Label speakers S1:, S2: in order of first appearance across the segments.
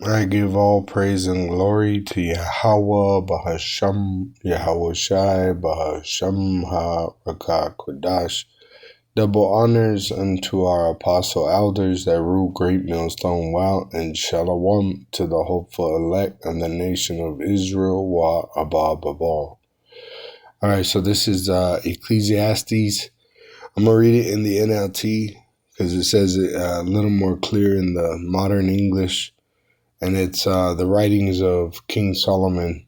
S1: I give all praise and glory to Yahweh, Bahasham, Yahweh Shai, Bahasham HaRakah Kodash. Double honors unto our apostle elders that rule Great Millstone Well, and Shalom to the hopeful elect and the nation of Israel, Wa Abba Babal. Alright, so this is Ecclesiastes. I'm going to read it in the NLT because it says it a little more clear in the modern English. And it's the writings of King Solomon.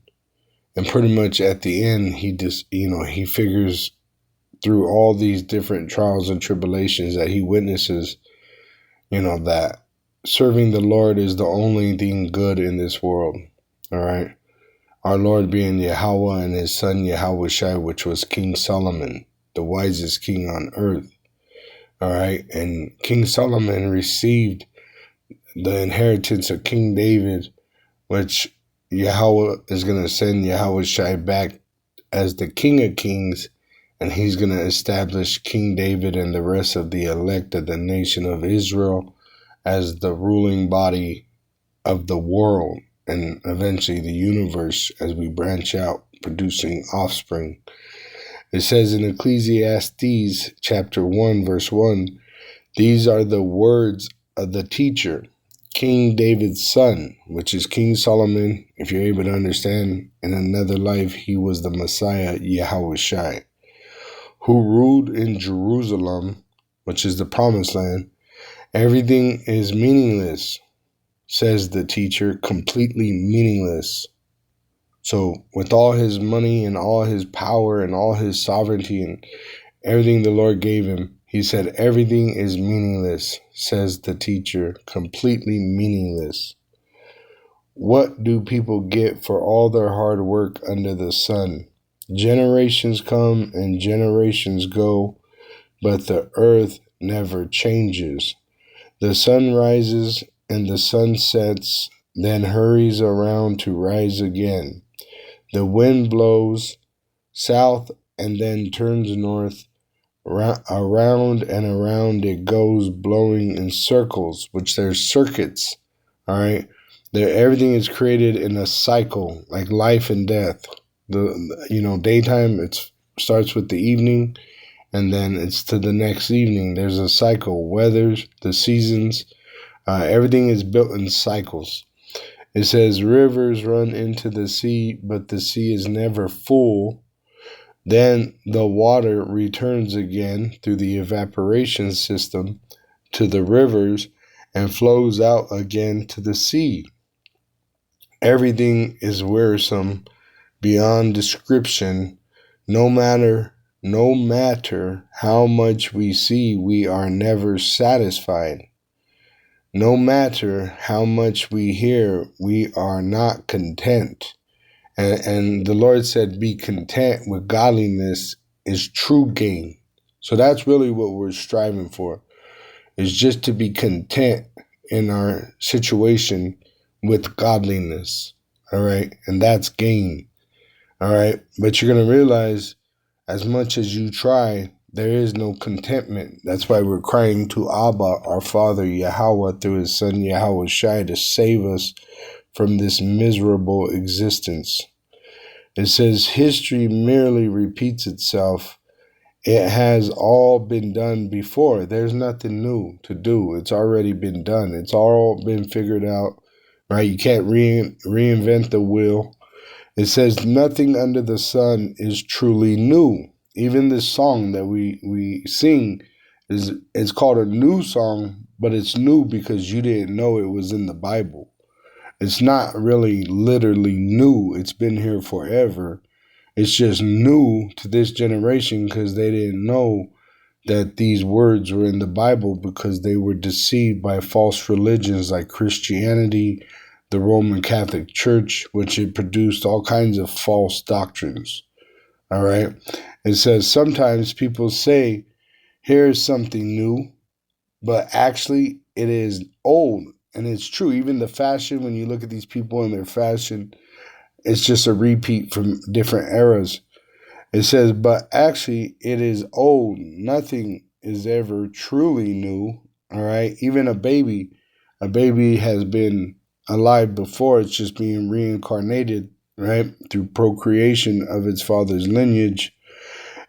S1: And pretty much at the end, he figures through all these different trials and tribulations that he witnesses, that serving the Lord is the only thing good in this world. All right. Our Lord being Yahweh and his son Yahweh Shai, which was King Solomon, the wisest king on earth. All right. And King Solomon received the inheritance of King David, which Yahweh is going to send Yahweh Shai back as the King of Kings, and he's going to establish King David and the rest of the elect of the nation of Israel as the ruling body of the world and eventually the universe as we branch out, producing offspring. It says in Ecclesiastes chapter 1, verse 1, these are the words of the teacher, King David's son, which is King Solomon. If you're able to understand, in another life, he was the Messiah, Yahweh Shai, who ruled in Jerusalem, which is the promised land. Everything is meaningless, says the teacher, completely meaningless. So with all his money and all his power and all his sovereignty and everything the Lord gave him, he said, everything is meaningless, says the teacher, completely meaningless. What do people get for all their hard work under the sun? Generations come and generations go, but the earth never changes. The sun rises and the sun sets, then hurries around to rise again. The wind blows south and then turns north. Around and around it goes, blowing in circles, which there's circuits. All right, everything is created in a cycle, like life and death. Daytime starts with the evening, and then it's to the next evening. There's a cycle, weathers, the seasons, everything is built in cycles. It says rivers run into the sea, but the sea is never full. Then the water returns again through the evaporation system to the rivers and flows out again to the sea. Everything is wearisome beyond description. No matter how much we see, we are never satisfied. No matter how much we hear, we are not content. And the Lord said, be content with godliness is true gain. So that's really what we're striving for, is just to be content in our situation with godliness. All right. And that's gain. All right. But you're going to realize as much as you try, there is no contentment. That's why we're crying to Abba, our Father, Yahweh, through his son, Yahweh Shai, to save us from this miserable existence. It says history merely repeats itself. It has all been done before. There's nothing new to do. It's already been done. It's all been figured out, right? You can't reinvent the wheel. It says nothing under the sun is truly new. Even this song that we sing it's called a new song, but it's new because you didn't know it was in the Bible. It's not really literally new. It's been here forever. It's just new to this generation because they didn't know that these words were in the Bible because they were deceived by false religions like Christianity, the Roman Catholic Church, which it produced all kinds of false doctrines. All right. It says sometimes people say, here's something new, but actually it is old. And it's true. Even the fashion, when you look at these people and their fashion, it's just a repeat from different eras. It says, but actually it is old. Nothing is ever truly new. All right. Even a baby has been alive before. It's just being reincarnated, right, through procreation of its father's lineage.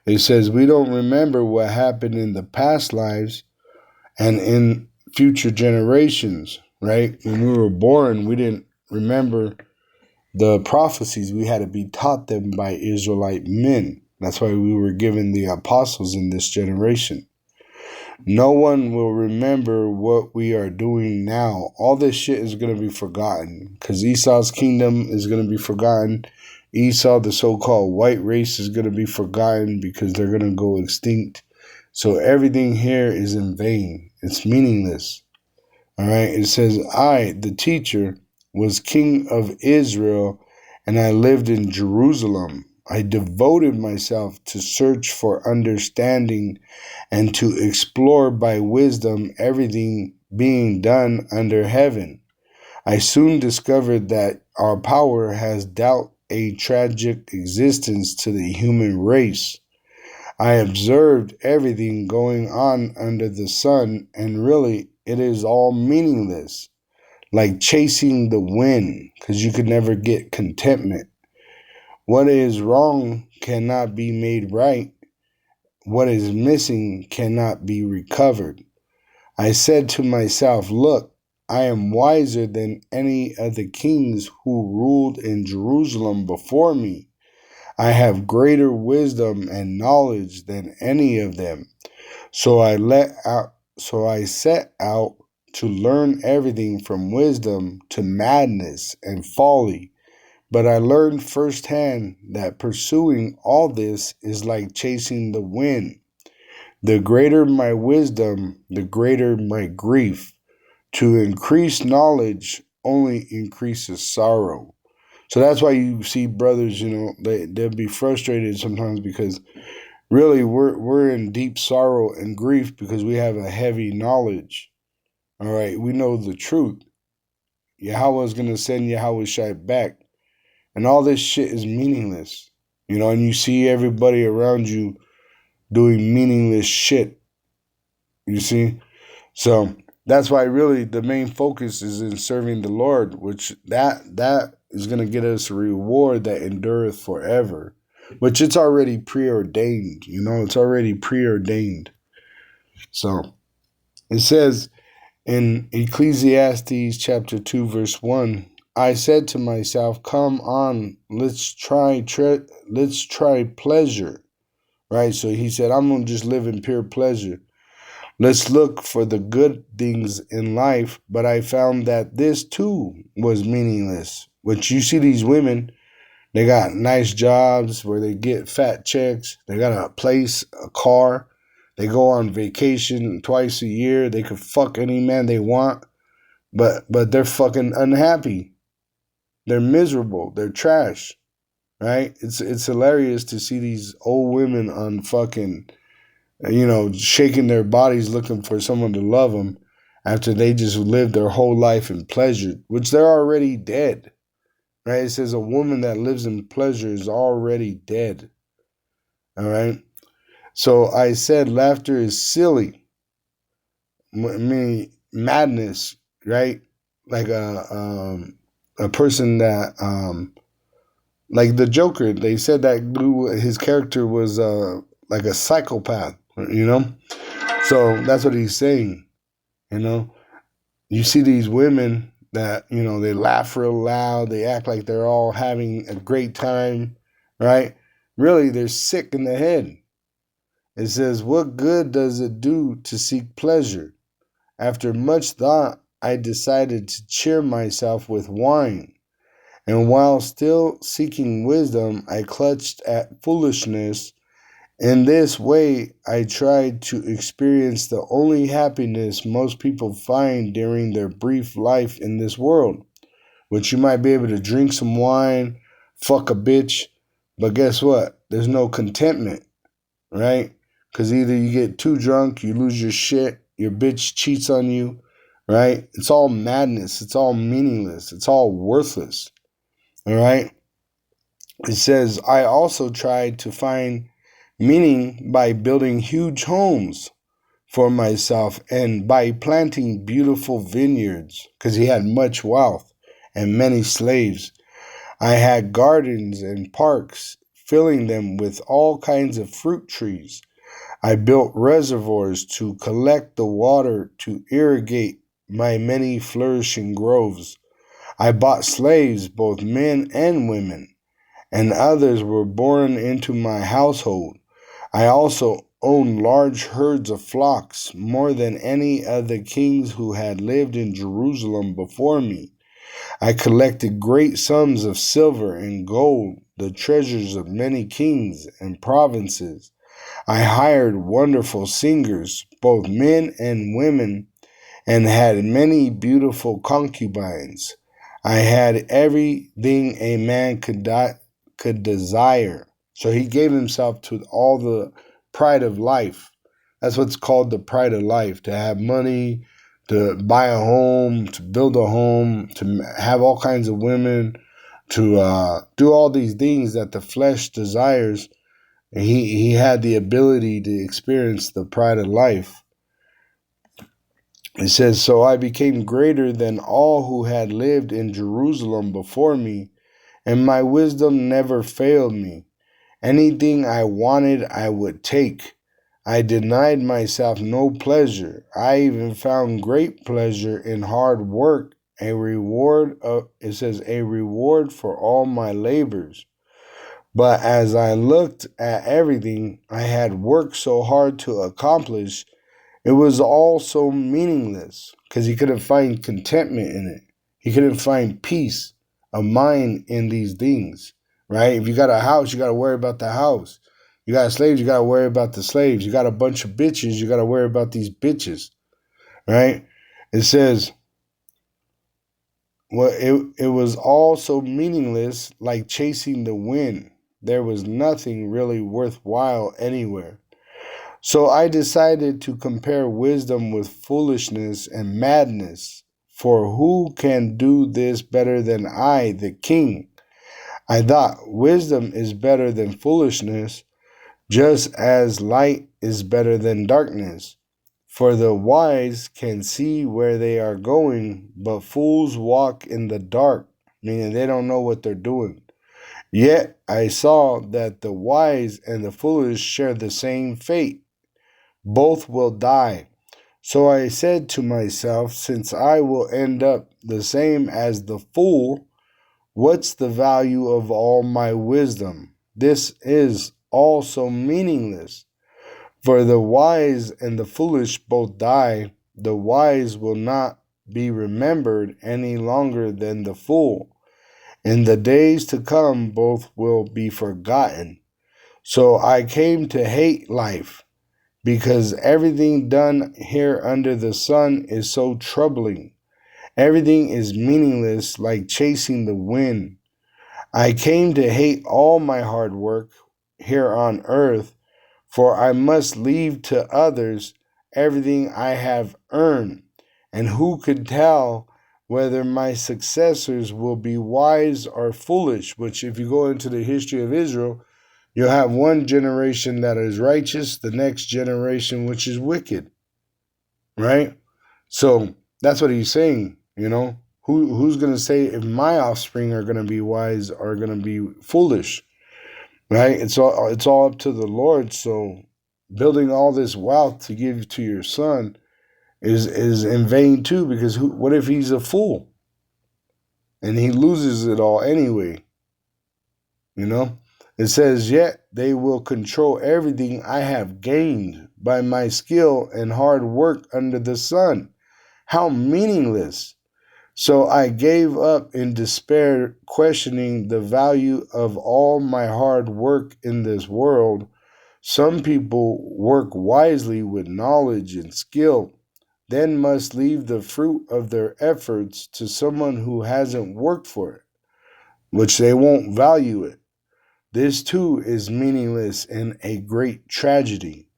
S1: It says we don't remember what happened in the past lives and in future generations, right? When we were born, we didn't remember the prophecies. We had to be taught them by Israelite men. That's why we were given the apostles in this generation. No one will remember what we are doing now. All this shit is going to be forgotten because Esau's kingdom is going to be forgotten. Esau, the so-called white race, is going to be forgotten because they're going to go extinct. So everything here is in vain. It's meaningless. All right. It says, I, the teacher, was king of Israel, and I lived in Jerusalem. I devoted myself to search for understanding and to explore by wisdom everything being done under heaven. I soon discovered that our power has dealt a tragic existence to the human race. I observed everything going on under the sun, and really, it is all meaningless, like chasing the wind, because you could never get contentment. What is wrong cannot be made right. What is missing cannot be recovered. I said to myself, look, I am wiser than any of the kings who ruled in Jerusalem before me. I have greater wisdom and knowledge than any of them. So I set out to learn everything from wisdom to madness and folly. But I learned firsthand that pursuing all this is like chasing the wind. The greater my wisdom, the greater my grief. To increase knowledge only increases sorrow. So that's why you see brothers, they'll be frustrated sometimes because really we're in deep sorrow and grief because we have a heavy knowledge. All right, we know the truth. Yahweh is going to send Yahweh Shai back. And all this shit is meaningless. And you see everybody around you doing meaningless shit. You see? So that's why really the main focus is in serving the Lord, which that is going to get us a reward that endureth forever, which it's already preordained. It's already preordained. So it says in Ecclesiastes chapter 2, verse 1, I said to myself, come on, let's try pleasure. Right? So he said, I'm going to just live in pure pleasure. Let's look for the good things in life. But I found that this too was meaningless. Which you see these women, they got nice jobs where they get fat checks. They got a place, a car. They go on vacation twice a year. They could fuck any man they want. But they're fucking unhappy. They're miserable. They're trash. Right? It's hilarious to see these old women on fucking, shaking their bodies looking for someone to love them after they just lived their whole life in pleasure, which they're already dead. Right? It says a woman that lives in pleasure is already dead. All right? So I said laughter is silly. I mean, madness, right? Like a person that, like the Joker, they said that his character was like a psychopath, So that's what he's saying, You see these women that, they laugh real loud. They act like they're all having a great time, right? Really, they're sick in the head. It says, what good does it do to seek pleasure? After much thought, I decided to cheer myself with wine. And while still seeking wisdom, I clutched at foolishness. In this way, I tried to experience the only happiness most people find during their brief life in this world, which you might be able to drink some wine, fuck a bitch, but guess what? There's no contentment, right? Because either you get too drunk, you lose your shit, your bitch cheats on you, right? It's all madness. It's all meaningless. It's all worthless. All right. It says, I also tried to find meaning by building huge homes for myself and by planting beautiful vineyards because he had much wealth. and many slaves. I had gardens and parks, filling them with all kinds of fruit trees. I built reservoirs to collect the water to irrigate my many flourishing groves. I bought slaves, both men and women, and others were born into my household. I also owned large herds of flocks, more than any of the kings who had lived in Jerusalem before me. I collected great sums of silver and gold, the treasures of many kings and provinces. I hired wonderful singers, both men and women, and had many beautiful concubines. I had everything a man could desire. So he gave himself to all the pride of life. That's what's called the pride of life, to have money, to buy a home, to build a home, to have all kinds of women, to do all these things that the flesh desires. And he had the ability to experience the pride of life. It says, so I became greater than all who had lived in Jerusalem before me, and my wisdom never failed me. Anything I wanted, I would take. I denied myself no pleasure. I even found great pleasure in hard work, a reward for all my labors. But as I looked at everything I had worked so hard to accomplish, it was all so meaningless because he couldn't find contentment in it. He couldn't find peace of mind in these things, right? If you got a house, you got to worry about the house. You got slaves, you got to worry about the slaves. You got a bunch of bitches, you got to worry about these bitches, right? It says, well, it was all so meaningless, like chasing the wind. There was nothing really worthwhile anywhere. So I decided to compare wisdom with foolishness and madness. For who can do this better than I, the king? I thought, wisdom is better than foolishness, just as light is better than darkness. For the wise can see where they are going, but fools walk in the dark, meaning they don't know what they're doing. Yet I saw that the wise and the foolish share the same fate. Both will die. So I said to myself, since I will end up the same as the fool, what's the value of all my wisdom? This is also meaningless. For the wise and the foolish both die. The wise will not be remembered any longer than the fool. In the days to come, both will be forgotten. So I came to hate life, because everything done here under the sun is so troubling. Everything is meaningless, like chasing the wind. I came to hate all my hard work here on earth, for I must leave to others everything I have earned. And who could tell whether my successors will be wise or foolish? Which, if you go into the history of Israel, you'll have one generation that is righteous, the next generation which is wicked, right? So that's what he's saying, you know. Who's going to say if my offspring are going to be wise or going to be foolish, right? It's all up to the Lord. So building all this wealth to give to your son is in vain too, because what if he's a fool and he loses it all anyway, you know? It says, yet they will control everything I have gained by my skill and hard work under the sun. How meaningless. So I gave up in despair, questioning the value of all my hard work in this world. Some people work wisely with knowledge and skill, then must leave the fruit of their efforts to someone who hasn't worked for it, which they won't value it. This too is meaningless and a great tragedy.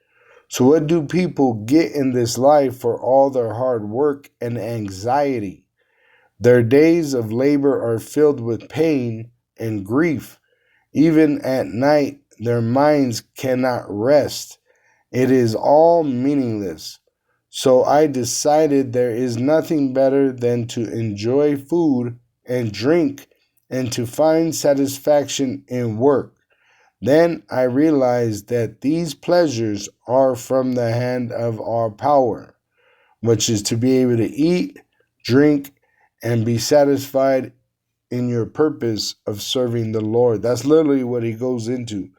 S1: So what do people get in this life for all their hard work and anxiety? Their days of labor are filled with pain and grief. Even at night, their minds cannot rest. It is all meaningless. So I decided there is nothing better than to enjoy food and drink and to find satisfaction in work. Then I realized that these pleasures are from the hand of our power, which is to be able to eat, drink, and be satisfied in your purpose of serving the Lord. That's literally what he goes into.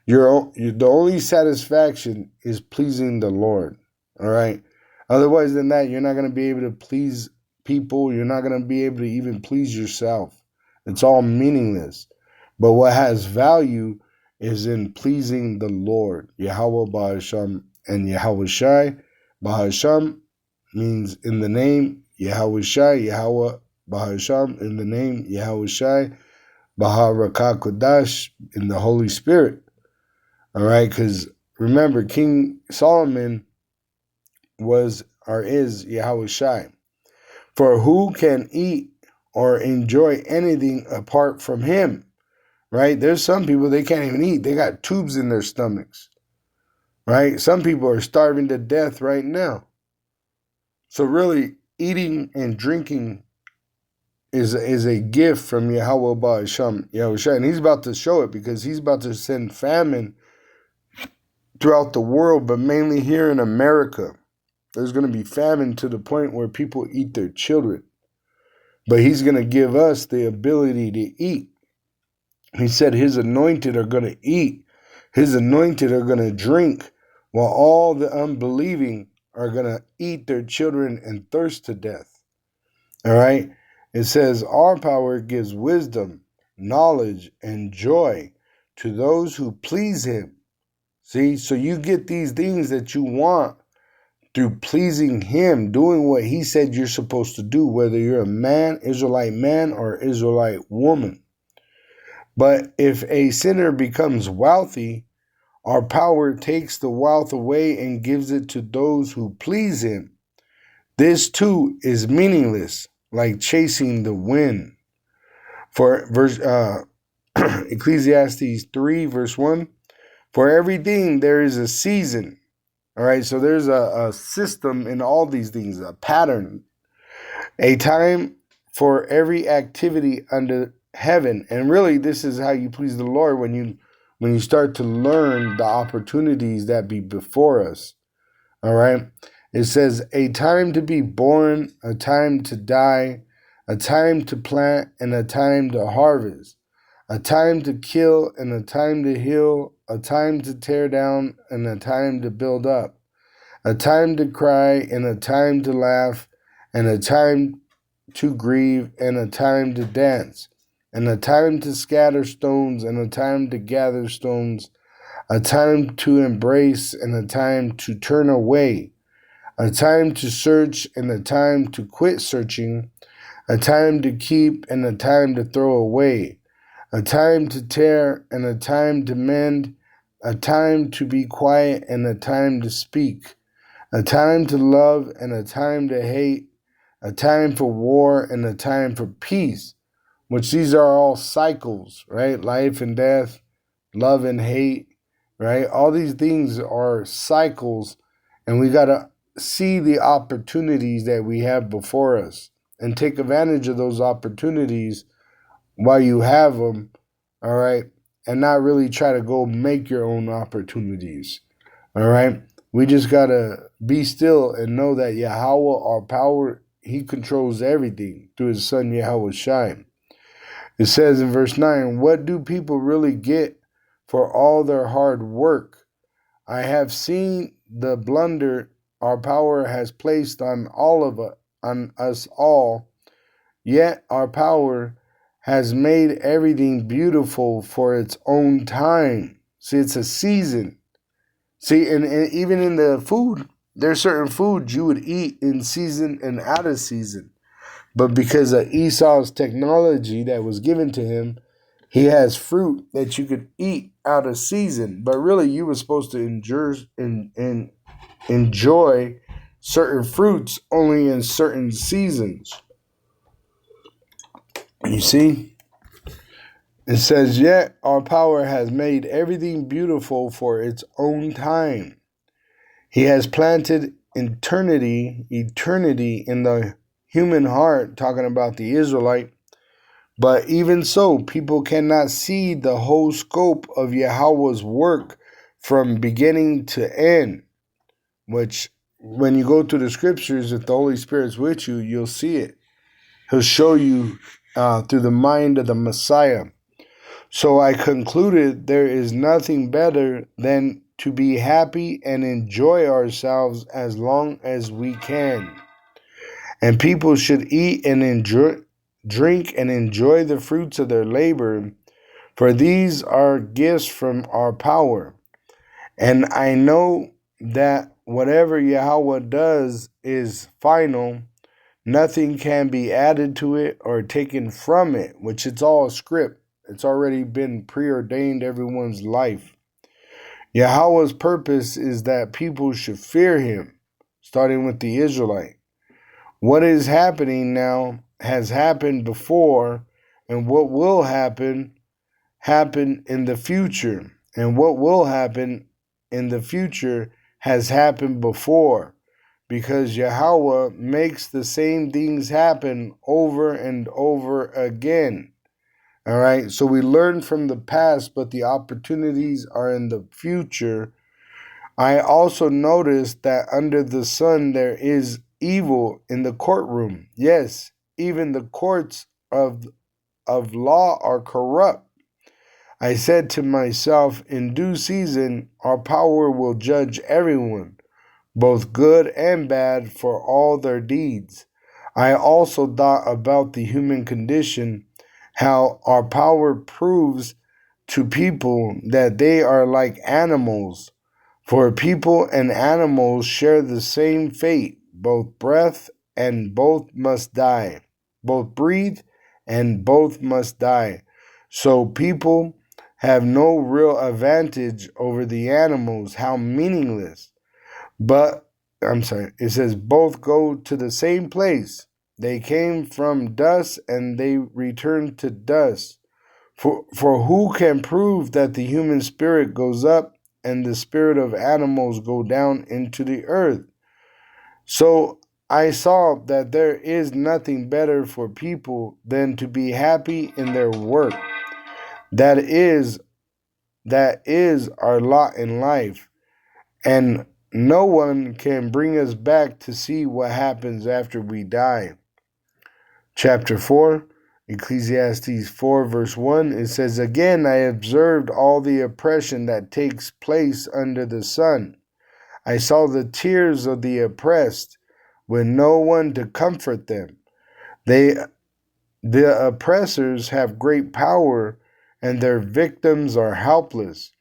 S1: The only satisfaction is pleasing the Lord. All right. Otherwise than that, you're not going to be able to please people. You're not going to be able to even please yourself. It's all meaningless. But what has value is in pleasing the Lord. Yahweh Bahasham and Yahweh Shai. Bahasham means in the name Yahweh Shai. Yahweh Bahasham in the name Yahweh Shai. Baharakah Kodash in the Holy Spirit. All right, because remember, King Solomon was or is Yahweh Shai. For who can eat or enjoy anything apart from him? Right? There's some people, they can't even eat. They got tubes in their stomachs. Right? Some people are starving to death right now. So really, eating and drinking is a gift from Yahweh Ba'asham, Yahweh Shai. And he's about to show it because he's about to send famine throughout the world, but mainly here in America. There's going to be famine to the point where people eat their children. But he's going to give us the ability to eat. He said his anointed are going to eat. His anointed are going to drink, while all the unbelieving are going to eat their children and thirst to death. All right? It says our power gives wisdom, knowledge, and joy to those who please him. See, so you get these things that you want through pleasing him, doing what he said you're supposed to do, whether you're a man, Israelite man, or Israelite woman. But if a sinner becomes wealthy, our power takes the wealth away and gives it to those who please him. This too is meaningless, like chasing the wind. For Ecclesiastes 3, verse 1, for everything there is a season. All right, so there's a system in all these things, a pattern, a time for every activity under heaven. And really, this is how you please the Lord when you start to learn the opportunities that be before us. All right, it says a time to be born, a time to die, a time to plant, and a time to harvest, a time to kill and a time to heal, a time to tear down and a time to build up, a time to cry and a time to laugh, and a time to grieve and a time to dance, and a time to scatter stones and a time to gather stones, a time to embrace and a time to turn away, a time to search and a time to quit searching, a time to keep and a time to throw away, a time to tear and a time to mend, a time to be quiet and a time to speak, a time to love and a time to hate, a time for war and a time for peace, which these are all cycles, right? Life and death, love and hate, right? All these things are cycles, and we got to see the opportunities that we have before us and take advantage of those opportunities while you have them, all right, and not really try to go make your own opportunities, all right? We just got to be still and know that Yahweh, our power, he controls everything through his son Yahweh Shai. It says in verse 9, what do people really get for all their hard work? I have seen the blunder our power has placed on us all, yet our power has made everything beautiful for its own time. See, it's a season. See, and even in the food, there's certain foods you would eat in season and out of season. But because of Esau's technology that was given to him, he has fruit that you could eat out of season. But really, you were supposed to enjoy certain fruits only in certain seasons. You see? It says, yet our power has made everything beautiful for its own time. He has planted eternity in the human heart, talking about the Israelite, But even so, people cannot see the whole scope of Yahweh's work from beginning to end, which when you go through the scriptures, if the Holy Spirit's with you, you'll see it. He'll show you through the mind of the Messiah. So I concluded there is nothing better than to be happy and enjoy ourselves as long as we can. And people should eat and drink and enjoy the fruits of their labor, for these are gifts from our power. And I know that whatever Yahweh does is final. Nothing can be added to it or taken from it, which it's all a script. It's already been preordained everyone's life. Yahweh's purpose is that people should fear him, starting with the Israelite. What is happening now has happened before, and what will happen in the future. And what will happen in the future has happened before, because Yahweh makes the same things happen over and over again. All right, so we learn from the past, but the opportunities are in the future. I also noticed that under the sun there is evil in the courtroom. Yes, even the courts of law are corrupt. I said to myself, in due season, our power will judge everyone, both good and bad, for all their deeds. I also thought about the human condition, how our power proves to people that they are like animals. For people and animals share the same fate, both breath and both must die. Both breathe and both must die. So people have no real advantage over the animals. How meaningless. But, it says both go to the same place. They came from dust and they return to dust. For who can prove that the human spirit goes up and the spirit of animals go down into the earth? So I saw that there is nothing better for people than to be happy in their work. That is our lot in life. And no one can bring us back to see what happens after we die. Chapter 4, Ecclesiastes 4, verse 1, it says, Again, I observed all the oppression that takes place under the sun. I saw the tears of the oppressed, with no one to comfort them. The oppressors have great power, and their victims are helpless.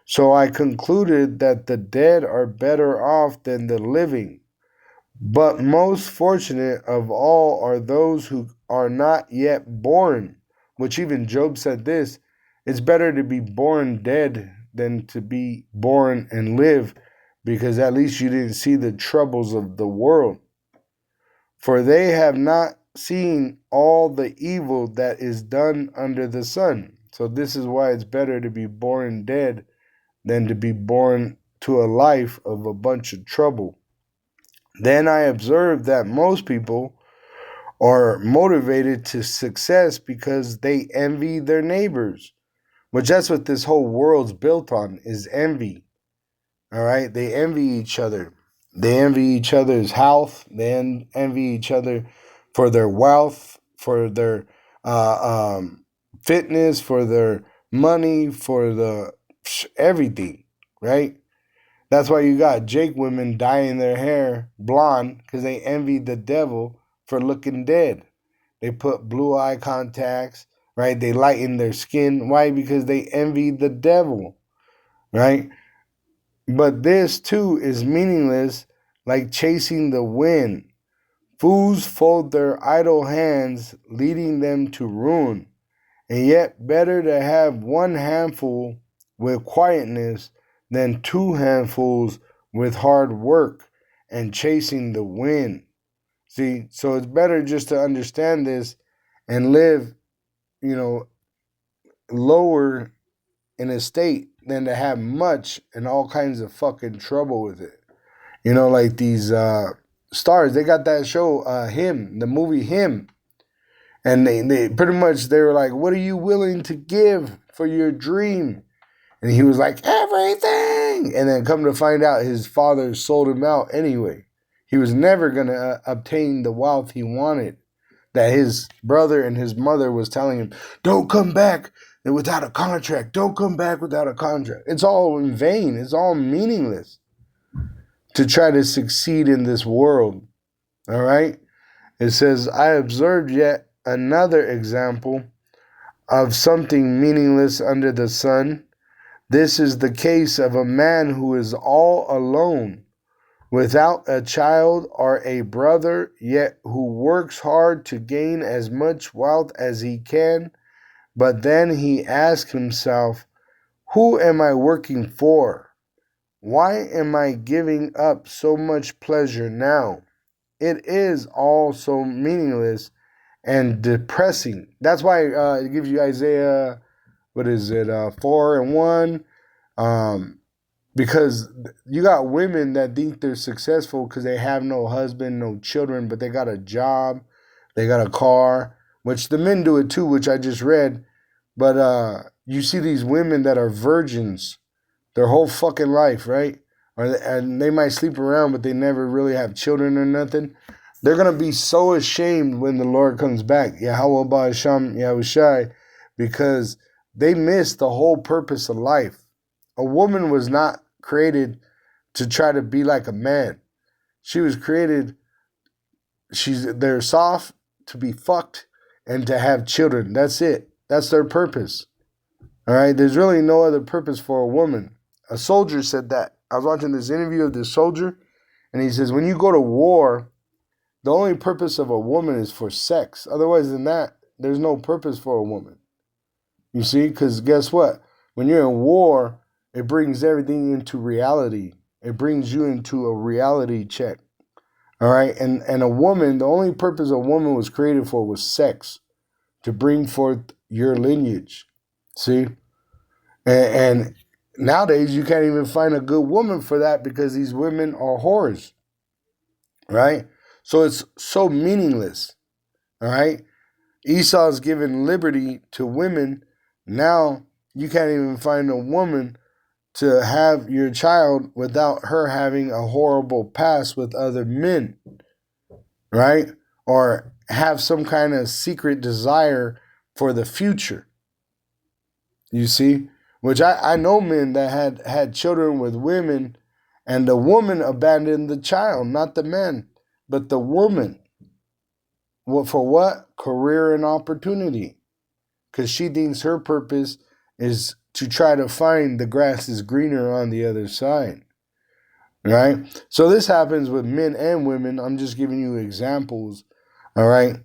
S1: So I concluded that the dead are better off than the living. But most fortunate of all are those who are not yet born, which even Job said this, it's better to be born dead than to be born and live, because at least you didn't see the troubles of the world. For they have not seen all the evil that is done under the sun. So this is why it's better to be born dead than to be born to a life of a bunch of trouble. Then I observed that most people are motivated to success because they envy their neighbors, which that's what this whole world's built on, is envy. All right, they envy each other. They envy each other's health. They envy each other for their wealth, for their fitness, for their money, for the everything, right? That's why you got Jake women dyeing their hair blonde, because they envy the devil for looking dead. They put blue eye contacts, right? They lighten their skin. Why? Because they envy the devil, right? But this too is meaningless, like chasing the wind. Fools fold their idle hands, leading them to ruin. And yet better to have one handful with quietness than two handfuls with hard work and chasing the wind. See, so it's better just to understand this and live, lower in a state than to have much and all kinds of fucking trouble with it. Like these stars, they got that show, Him, the movie Him. And they pretty much, they were like, what are you willing to give for your dream? And he was like, everything. And then come to find out, his father sold him out anyway. He was never going to obtain the wealth he wanted, that his brother and his mother was telling him, don't come back without a contract. Don't come back without a contract. It's all in vain. It's all meaningless to try to succeed in this world. All right? It says, I observed yet another example of something meaningless under the sun. This is the case of a man who is all alone, without a child or a brother, yet who works hard to gain as much wealth as he can. But then he asks himself, who am I working for? Why am I giving up so much pleasure now? It is all so meaningless and depressing. That's why it gives you Isaiah, 4:1. Because you got women that think they're successful because they have no husband, no children, but they got a job, they got a car, which the men do it too, which I just read. But you see these women that are virgins their whole fucking life, right? And they might sleep around, but they never really have children or nothing. They're going to be so ashamed when the Lord comes back, Yahweh Ba'asham Yahushai, because they missed the whole purpose of life. A woman was not created to try to be like a man. She was created, they're soft, to be fucked, and to have children. That's it. That's their purpose. All right? There's really no other purpose for a woman. A soldier said that. I was watching this interview of this soldier, and he says, when you go to war, the only purpose of a woman is for sex. Otherwise than that, there's no purpose for a woman. You see? Because guess what? When you're in war, it brings everything into reality. It brings you into a reality check. All right? And a woman, the only purpose a woman was created for was sex, to bring forth your lineage. See? And nowadays, you can't even find a good woman for that because these women are whores. Right? So it's so meaningless. All right? Esau's given liberty to women. Now you can't even find a woman to have your child without her having a horrible past with other men, right? Or have some kind of secret desire for the future. You see? Which I know men that had children with women, and the woman abandoned the child, not the man, but the woman. For what? Career and opportunity. Because she thinks her purpose is to try to find the grass is greener on the other side. Right? So this happens with men and women. I'm just giving you examples. All right?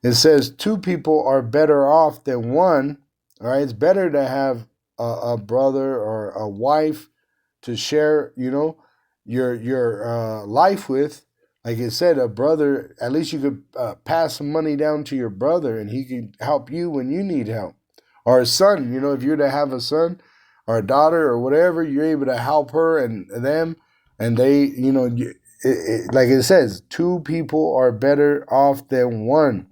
S1: It says two people are better off than one. All right? It's better to have a brother or a wife to share, your life with. Like it said, a brother, at least you could pass some money down to your brother and he can help you when you need help. Or a son, if you're to have a son or a daughter or whatever, you're able to help her and them. And they, like it says, two people are better off than one.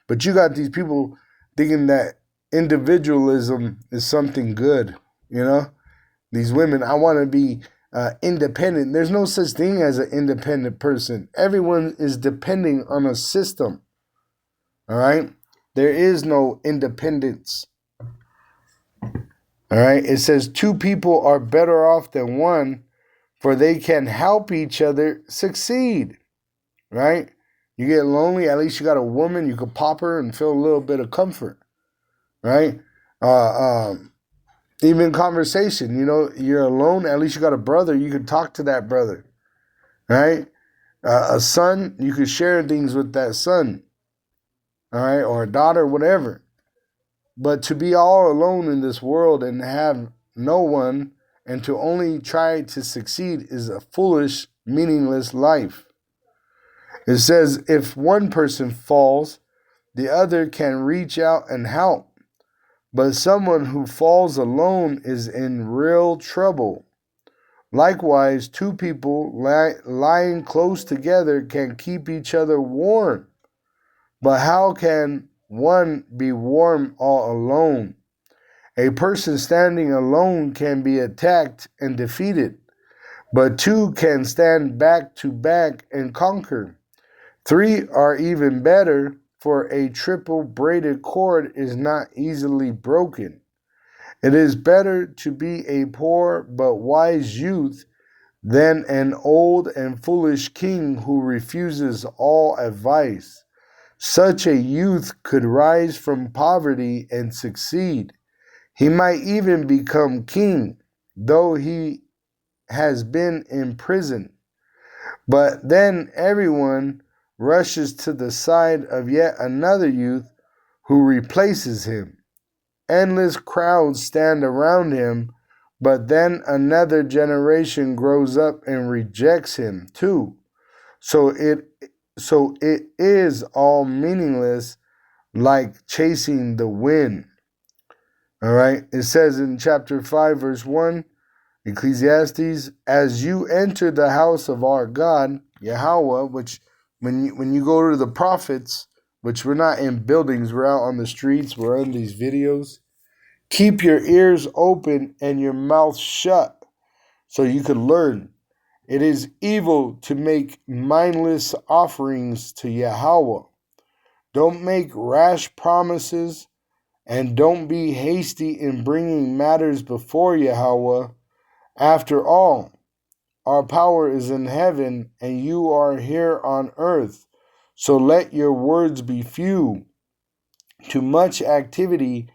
S1: But you got these people thinking that individualism is something good, These women, I want to be independent. There's no such thing as an independent person. Everyone is depending on a system. All right? There is no independence. All right? It says two people are better off than one, for they can help each other succeed. Right? You get lonely, at least you got a woman, you could pop her and feel a little bit of comfort. Right? Even conversation, you're alone, at least you got a brother, you can talk to that brother, right? A son, you could share things with that son, all right? Or a daughter, whatever. But to be all alone in this world and have no one and to only try to succeed is a foolish, meaningless life. It says, if one person falls, the other can reach out and help. But someone who falls alone is in real trouble. Likewise, two people lying close together can keep each other warm. But how can one be warm all alone. A person standing alone can be attacked and defeated, but two can stand back to back and conquer. Three are even better, for a triple braided cord is not easily broken. It is better to be a poor but wise youth than an old and foolish king who refuses all advice. Such a youth could rise from poverty and succeed. He might even become king, though he has been in prison. But then everyone rushes to the side of yet another youth who replaces him. Endless crowds stand around him, but then another generation grows up and rejects him too. So it is all meaningless, like chasing the wind. All right. It says in chapter 5, verse 1, Ecclesiastes, as you enter the house of our God, Yahweh, which when you go to the prophets, which we're not in buildings, we're out on the streets, we're in these videos, keep your ears open and your mouth shut so you can learn. It is evil to make mindless offerings to Yahweh. Don't make rash promises, and don't be hasty in bringing matters before Yahweh. After all, our power is in heaven, and you are here on earth. So let your words be few. Too much activity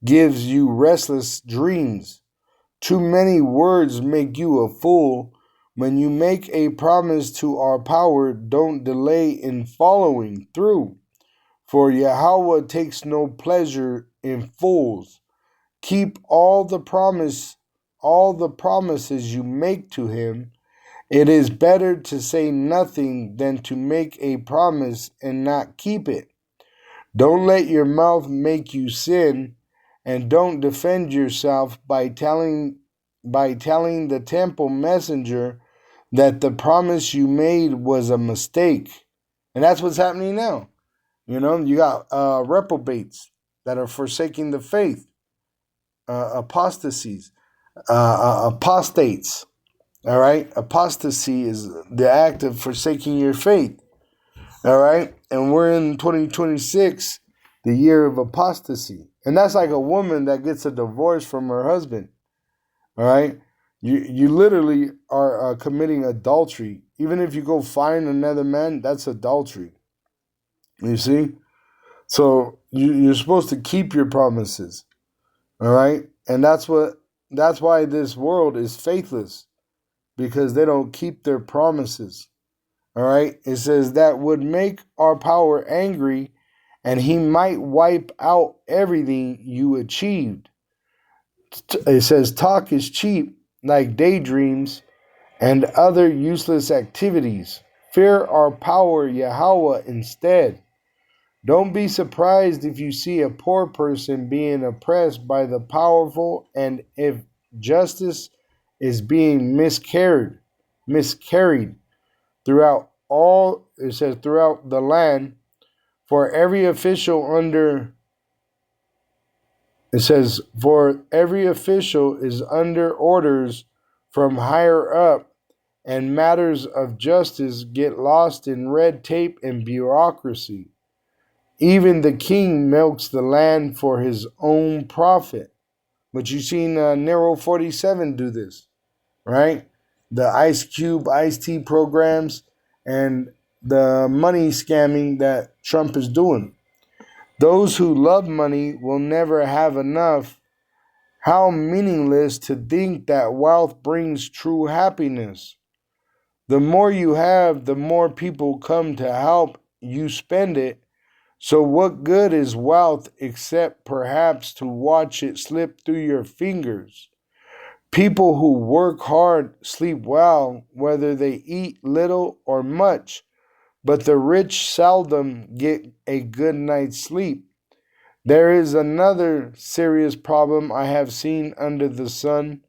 S1: gives you restless dreams. Too many words make you a fool. When you make a promise to our power, don't delay in following through. For Yahweh takes no pleasure in fools. Keep all the promises you make to him. It is better to say nothing than to make a promise and not keep it. Don't let your mouth make you sin, and don't defend yourself by telling the temple messenger that the promise you made was a mistake. And that's what's happening now. You got reprobates that are forsaking the faith, apostates. All right, apostasy is the act of forsaking your faith. All right, and we're in 2026, the year of apostasy, and that's like a woman that gets a divorce from her husband. All right, you literally are committing adultery. Even if you go find another man, that's adultery. You see, so you're supposed to keep your promises. All right, and that's why this world is faithless, because they don't keep their promises. All right, it says that would make our power angry, and he might wipe out everything you achieved. It says talk is cheap, like daydreams and other useless activities. Fear our power, Yahweh, instead. Don't be surprised if you see a poor person being oppressed by the powerful, and if justice is being miscarried throughout the land. For every official is under orders from higher up, and matters of justice get lost in red tape and bureaucracy. Even the king milks the land for his own profit. But you've seen Nero 47 do this, right? The Ice Cube, Ice-T programs, and the money scamming that Trump is doing. Those who love money will never have enough. How meaningless to think that wealth brings true happiness. The more you have, the more people come to help you spend it. So what good is wealth except perhaps to watch it slip through your fingers? People who work hard sleep well, whether they eat little or much, but the rich seldom get a good night's sleep. There is another serious problem I have seen under the sun.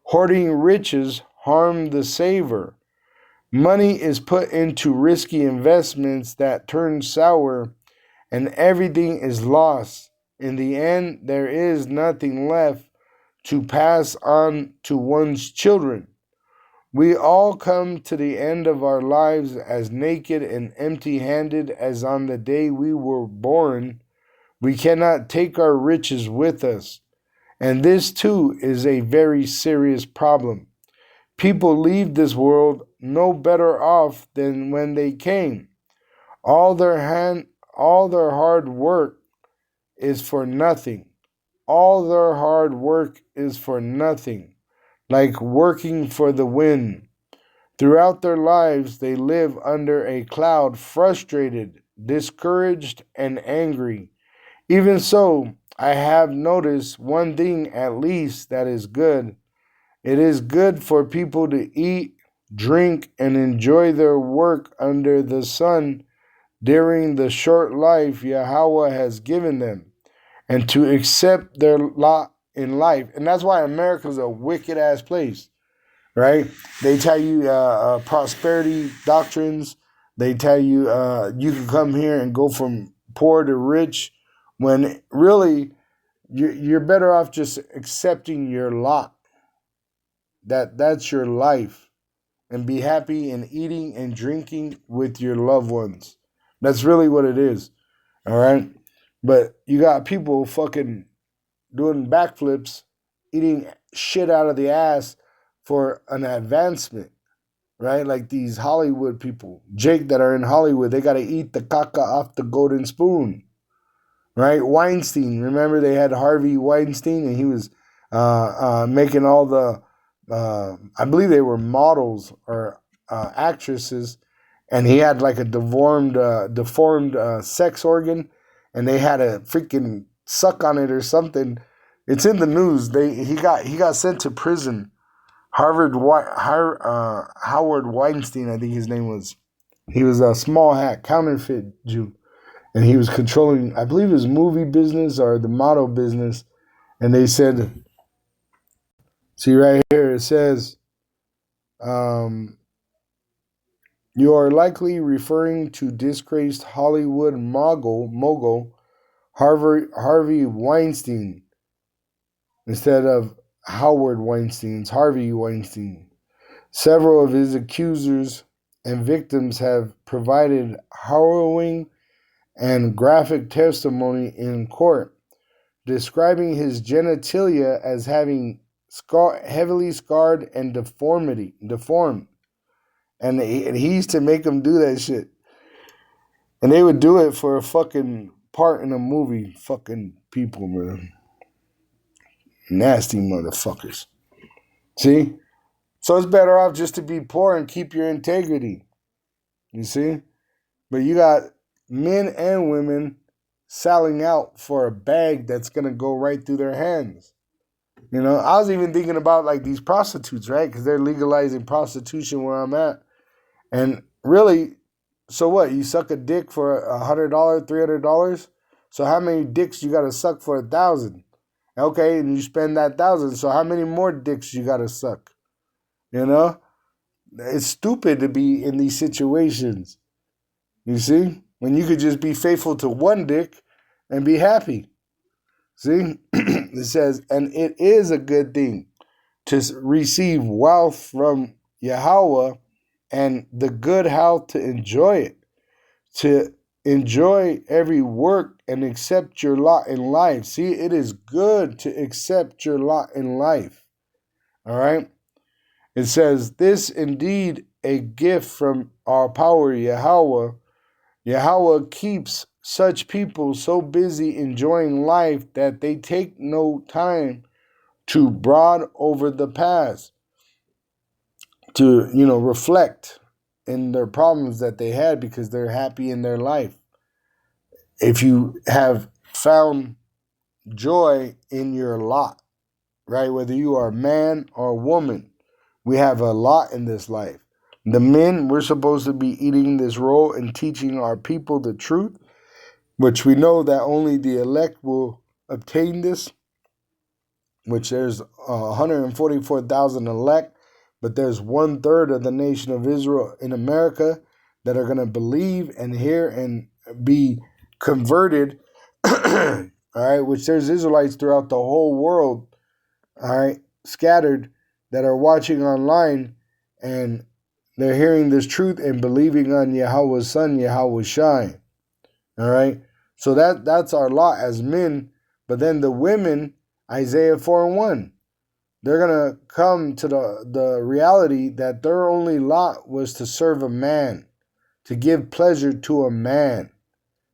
S1: Hoarding riches harm the saver. Money is put into risky investments that turn sour, and everything is lost. In the end, there is nothing left to pass on to one's children. We all come to the end of our lives as naked and empty-handed as on the day we were born. We cannot take our riches with us. And this too is a very serious problem. People leave this world no better off than when they came. All their hard work is for nothing. All their hard work is for nothing, like working for the wind. Throughout their lives, they live under a cloud, frustrated, discouraged, and angry. Even so, I have noticed one thing at least that is good. It is good for people to eat, drink, and enjoy their work under the sun during the short life Yahweh has given them, and to accept their lot in life. And that's why America's a wicked ass place, right? They tell you prosperity doctrines. They tell you you can come here and go from poor to rich, when really you're better off just accepting your lot. That's your life, and be happy in eating and drinking with your loved ones. That's really what it is. All right. But you got people fucking doing backflips, eating shit out of the ass for an advancement, right? Like these Hollywood people, Jake, that are in Hollywood, they got to eat the caca off the golden spoon, right? Weinstein, remember they had Harvey Weinstein, and he was making all the, I believe they were models or actresses, and he had like a deformed sex organ, and they had a freaking suck on it or something. It's in the news. He got sent to prison. Howard Weinstein, I think his name was. He was a small hat, counterfeit Jew, and he was controlling, I believe, his movie business or the model business. And they said, see right here, it says, you are likely referring to disgraced Hollywood mogul Harvey Weinstein instead of Howard Weinstein's Harvey Weinstein. Several of his accusers and victims have provided harrowing and graphic testimony in court, describing his genitalia as having heavily scarred and deformed. And he used to make them do that shit. And they would do it for a fucking part in a movie. Fucking people, man. Nasty motherfuckers. See? So it's better off just to be poor and keep your integrity. You see? But you got men and women selling out for a bag that's going to go right through their hands. You know, I was even thinking about like these prostitutes, right? Because they're legalizing prostitution where I'm at. And really, so what? You suck a dick for $100, $300? So how many dicks you got to suck for 1,000? Okay, and you spend that 1,000. So how many more dicks you got to suck? You know? It's stupid to be in these situations. You see? When you could just be faithful to one dick and be happy. See? It says, and it is a good thing to receive wealth from Yahweh and the good health to enjoy it. To enjoy every work and accept your lot in life. See, it is good to accept your lot in life. All right? It says, this indeed a gift from our power, Yahweh. Yahweh keeps such people so busy enjoying life that they take no time to brood over the past, to, reflect in their problems that they had because they're happy in their life. If you have found joy in your lot, right, whether you are a man or a woman, we have a lot in this life. The men, we're supposed to be eating this role and teaching our people the truth, which we know that only the elect will obtain this, which there's 144,000 elect, but there's 1/3 of the nation of Israel in America that are going to believe and hear and be converted, all right, which there's Israelites throughout the whole world, all right, scattered, that are watching online, and they're hearing this truth and believing on Yahweh's Son, Yahweh Shai. All right, so that's our lot as men. But then the women, Isaiah 4:1, they're gonna come to the reality that their only lot was to serve a man, to give pleasure to a man.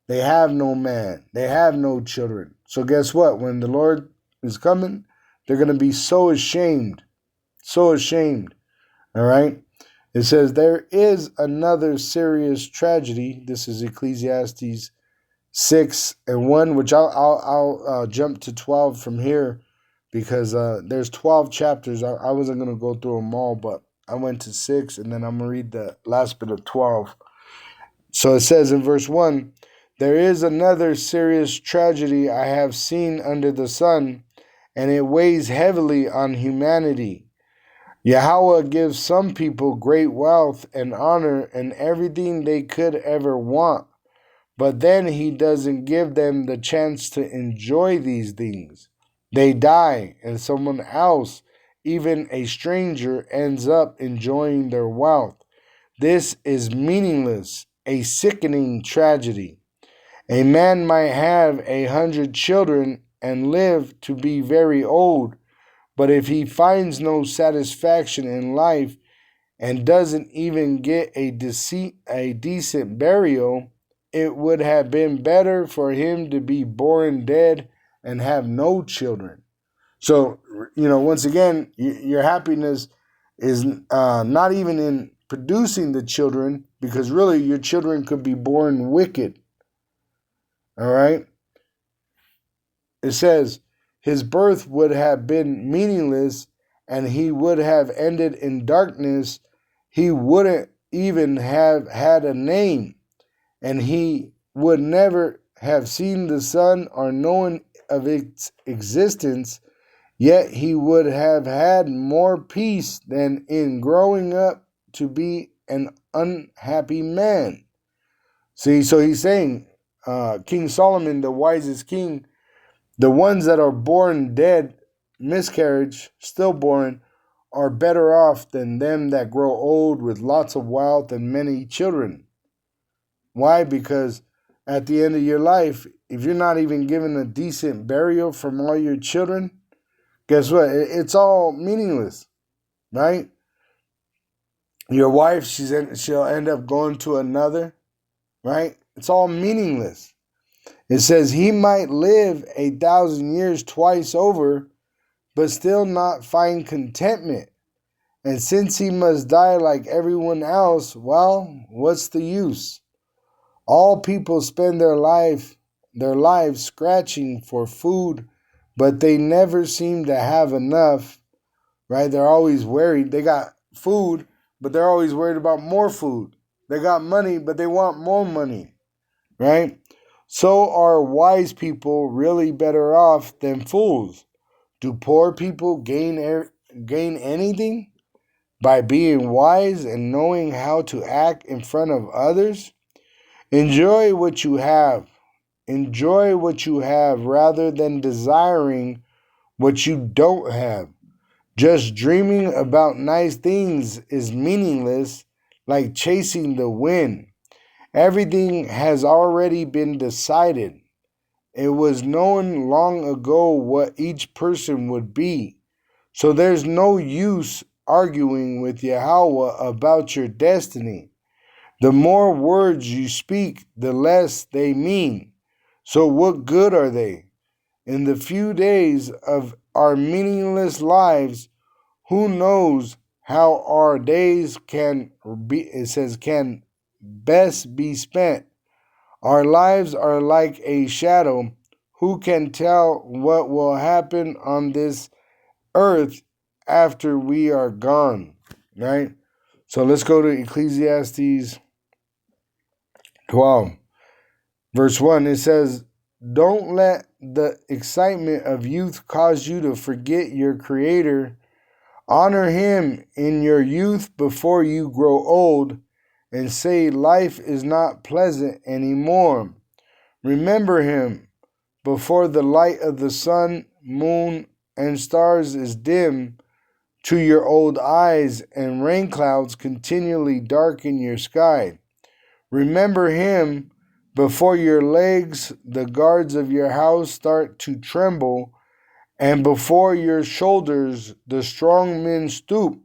S1: They have no man. They have no children. So guess what? When the Lord is coming, they're going to be so ashamed. So ashamed. All right? It says, there is another serious tragedy. This is Ecclesiastes 6:1, which I'll jump to 12 from here, because there's 12 chapters. I wasn't going to go through them all, but I went to 6, and then I'm going to read the last bit of 12. So it says in verse 1, there is another serious tragedy I have seen under the sun, and it weighs heavily on humanity. Yahweh gives some people great wealth and honor and everything they could ever want, but then he doesn't give them the chance to enjoy these things. They die, and someone else, even a stranger, ends up enjoying their wealth. This is meaningless, a sickening tragedy. A man might have 100 children and live to be very old, but if he finds no satisfaction in life and doesn't even get a decent burial, it would have been better for him to be born dead and have no children. So, once again, your happiness is not even in producing the children, because really your children could be born wicked. All right. It says his birth would have been meaningless, and he would have ended in darkness. He wouldn't even have had a name, and he would never have seen the sun or known of its existence. Yet he would have had more peace than in growing up to be an unhappy man. See, so he's saying, King Solomon, the wisest king, the ones that are born dead, miscarriage, stillborn, are better off than them that grow old with lots of wealth and many children. Why? Because at the end of your life, if you're not even given a decent burial from all your children, guess what? It's all meaningless, right? Your wife, she'll end up going to another, right? It's all meaningless. It says he might live 1,000 years twice over, but still not find contentment. And since he must die like everyone else, well, what's the use? All people spend their lives scratching for food, but they never seem to have enough, right? They're always worried. They got food, but they're always worried about more food. They got money, but they want more money, right? So are wise people really better off than fools? Do poor people gain anything by being wise and knowing how to act in front of others? Enjoy what you have. Enjoy what you have rather than desiring what you don't have. Just dreaming about nice things is meaningless, like chasing the wind. Everything has already been decided. It was known long ago what each person would be. So there's no use arguing with Yahweh about your destiny. The more words you speak, the less they mean. So what good are they? In the few days of our meaningless lives, who knows how our days can best be spent? Our lives are like a shadow. Who can tell what will happen on this earth after we are gone? Right? So let's go to Ecclesiastes 12, verse 1. It says, don't let the excitement of youth cause you to forget your Creator. Honor Him in your youth before you grow old, and say life is not pleasant anymore. Remember him before the light of the sun, moon, and stars is dim to your old eyes, and rain clouds continually darken your sky. Remember him before your legs, the guards of your house, start to tremble, and before your shoulders, the strong men stoop.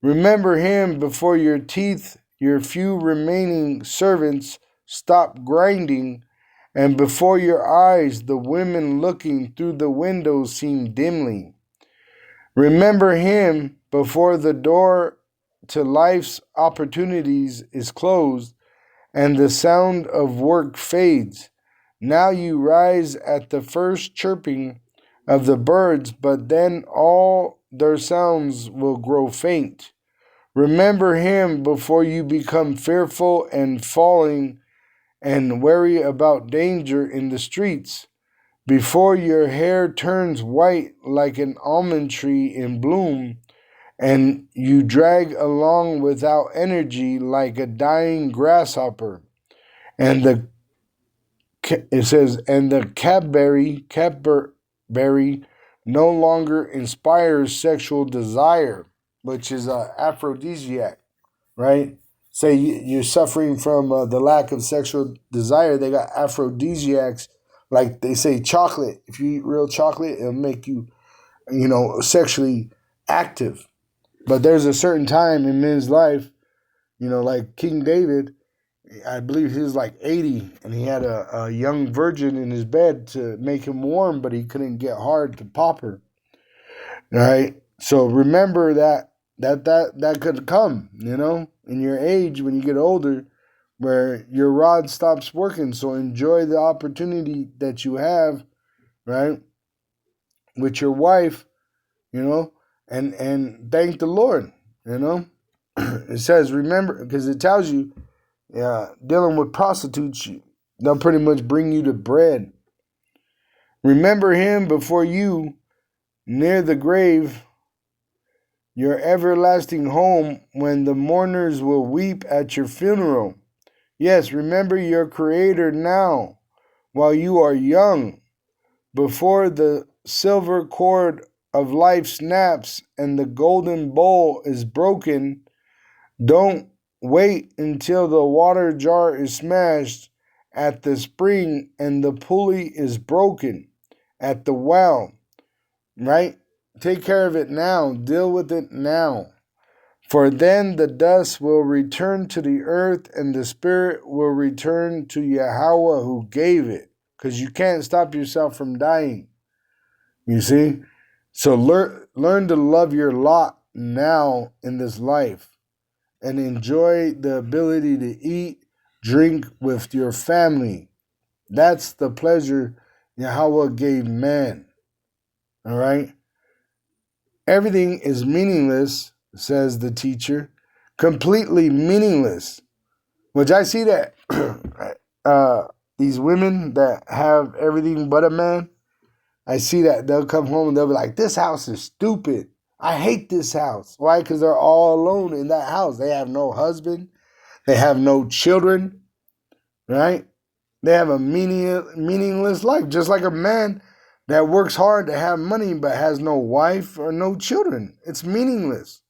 S1: Remember him before your teeth, your few remaining servants, stop grinding, and before your eyes, the women looking through the windows seem dimly. Remember him before the door to life's opportunities is closed and the sound of work fades. Now you rise at the first chirping of the birds, but then all their sounds will grow faint. Remember him before you become fearful and falling and worry about danger in the streets. Before your hair turns white like an almond tree in bloom, and you drag along without energy like a dying grasshopper. And it says, and the capberry no longer inspires sexual desire, which is an aphrodisiac, right? Say you're suffering from the lack of sexual desire, they got aphrodisiacs. Like they say, chocolate. If you eat real chocolate, it'll make you, sexually active. But there's a certain time in men's life, like King David, I believe he was like 80, and he had a young virgin in his bed to make him warm, but he couldn't get hard to pop her. All right? So remember that could come, in your age when you get older, where your rod stops working. So enjoy the opportunity that you have, right, with your wife, and thank the Lord, It says, remember, because it tells you, dealing with prostitutes, they'll pretty much bring you to bread. Remember him before you, near the grave, your everlasting home, when the mourners will weep at your funeral. Yes, remember your Creator now, while you are young, before the silver cord of life snaps and the golden bowl is broken. Don't wait until the water jar is smashed at the spring and the pulley is broken at the well, right? Take care of it now. Deal with it now. For then the dust will return to the earth and the spirit will return to Yahweh who gave it. Because you can't stop yourself from dying. You see? So learn to love your lot now in this life and enjoy the ability to eat, drink with your family. That's the pleasure Yahweh gave man. All right? Everything is meaningless, says the teacher. Completely meaningless. Which I see that these women that have everything but a man, I see that they'll come home and they'll be like, this house is stupid. I hate this house. Why? Because they're all alone in that house. They have no husband. They have no children. Right? They have a meaningless life. Just like a man that works hard to have money but has no wife or no children. It's meaningless.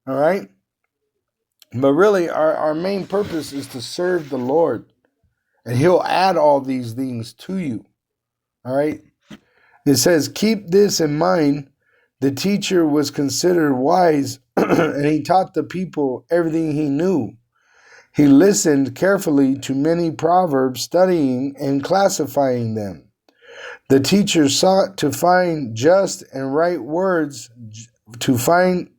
S1: All right? But really, our main purpose is to serve the Lord. And he'll add all these things to you. All right? It says, keep this in mind. The teacher was considered wise, and he taught the people everything he knew. He listened carefully to many proverbs, studying and classifying them. The teacher sought to find just and right words. To find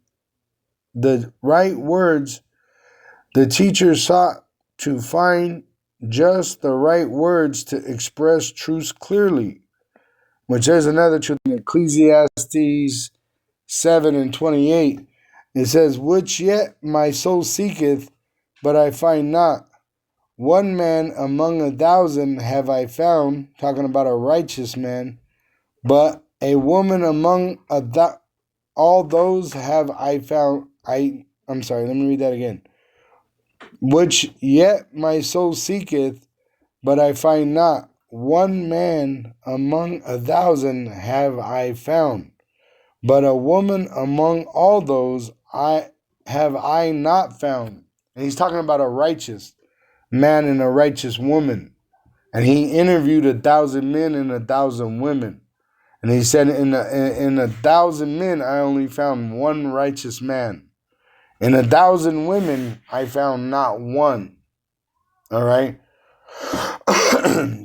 S1: the right words, the teacher sought to find just the right words to express truths clearly. Which there's another truth in Ecclesiastes 7:28. It says, which yet my soul seeketh, but I find not. One man among 1,000 have I found, talking about a righteous man, but a woman among all those have I found. Let me read that again. Which yet my soul seeketh, but I find not. One man among 1,000 have I found, but a woman among all those I not found. And he's talking about a righteous man and a righteous woman. And he interviewed 1,000 men and 1,000 women. And he said, in 1,000 men, I only found one righteous man. In 1,000 women, I found not one. All right.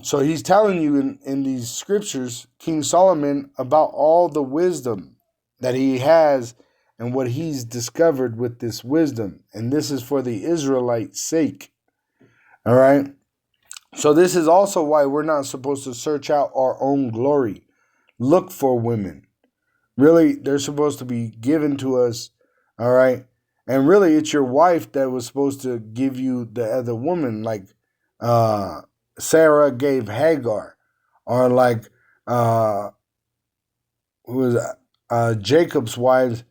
S1: So he's telling you in these scriptures, King Solomon, about all the wisdom that he has and what he's discovered with this wisdom. And this is for the Israelites' sake. All right. So this is also why we're not supposed to search out our own glory. Look for women. Really, they're supposed to be given to us. All right. And really, it's your wife that was supposed to give you the other woman, like Sarah gave Hagar, or like who was Jacob's wives.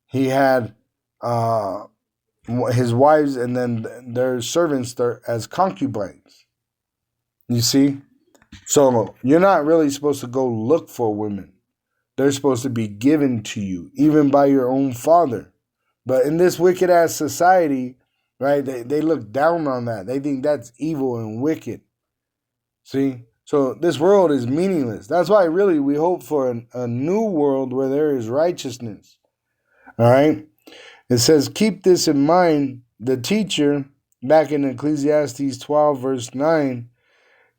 S1: He had his wives and then their servants as concubines. You see? So you're not really supposed to go look for women. They're supposed to be given to you, even by your own father. But in this wicked ass society, right, they look down on that. They think that's evil and wicked. See? So this world is meaningless. That's why really we hope for a new world where there is righteousness. All right? It says, keep this in mind. The teacher, back in Ecclesiastes 12, verse 9,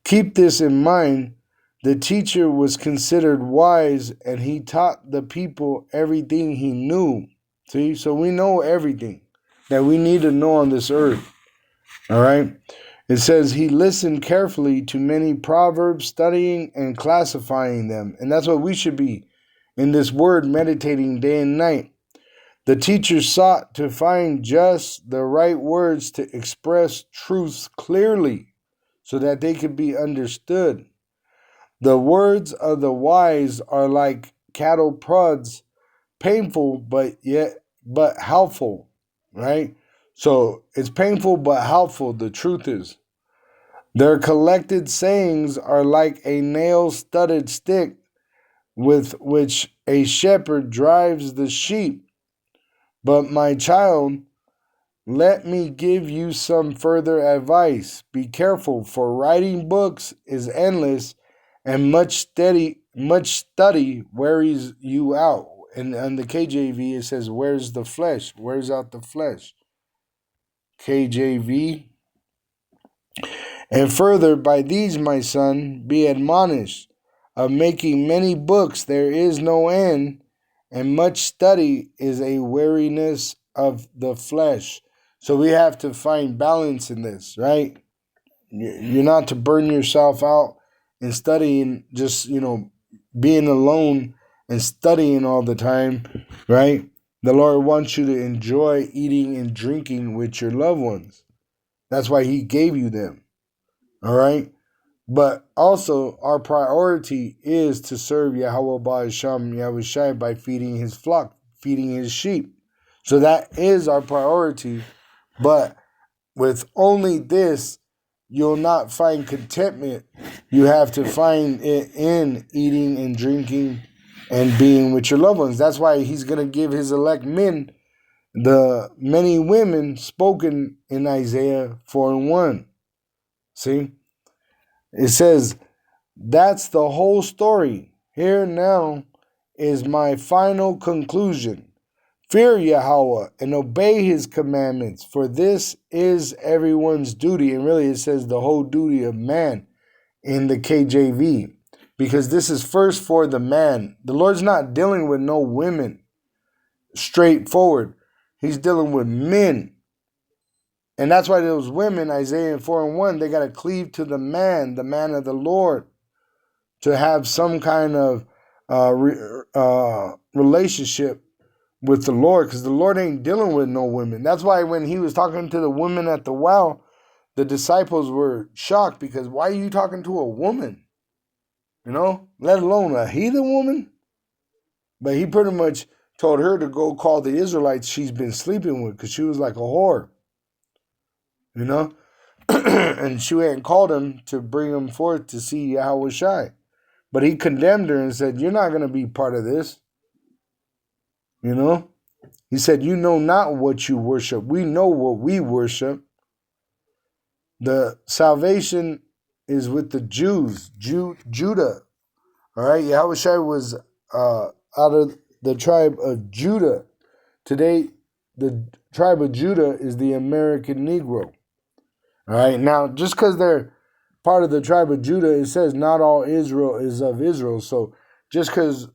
S1: keep this in mind. The teacher was considered wise, and he taught the people everything he knew. See, so we know everything that we need to know on this earth. All right. It says he listened carefully to many proverbs, studying and classifying them. And that's what we should be in this word, meditating day and night. The teacher sought to find just the right words to express truths clearly so that they could be understood. The words of the wise are like cattle prods, painful but helpful, right? So it's painful but helpful, the truth is. Their collected sayings are like a nail-studded stick with which a shepherd drives the sheep. But my child, let me give you some further advice. Be careful, for writing books is endless, and much study wearies you out. And on the KJV, it says, "Where's the flesh? Wears out the flesh." KJV. And further, by these, my son, be admonished. Of making many books there is no end, and much study is a weariness of the flesh. So we have to find balance in this, right? You're not to burn yourself out in studying, just, being alone and studying all the time, right? The Lord wants you to enjoy eating and drinking with your loved ones. That's why he gave you them, all right? But also, our priority is to serve Yahweh Ba'asham Yahushai by feeding his flock, feeding his sheep. So that is our priority. But with only this, you'll not find contentment. You have to find it in eating and drinking and being with your loved ones. That's why he's going to give his elect men the many women spoken in Isaiah 4:1. See? It says, that's the whole story. Here now is my final conclusion. Fear Yahweh and obey his commandments, for this is everyone's duty. And really it says the whole duty of man in the KJV, because this is first for the man. The Lord's not dealing with no women straightforward. He's dealing with men. And that's why those women, Isaiah 4:1, they got to cleave to the man of the Lord, to have some kind of relationship with the Lord, because the Lord ain't dealing with no women. That's why when he was talking to the women at the well, the disciples were shocked, because why are you talking to a woman? Let alone a heathen woman? But he pretty much told her to go call the Israelites she's been sleeping with, because she was like a whore. and she hadn't called him to bring him forth to see Yahweh Shai. But he condemned her and said, you're not going to be part of this. You know? He said, you know not what you worship. We know what we worship. The salvation is with the Jews, Judah. All right? Yahweh Shai was out of the tribe of Judah. Today, the tribe of Judah is the American Negro. All right? Now, just because they're part of the tribe of Judah, it says not all Israel is of Israel. So just because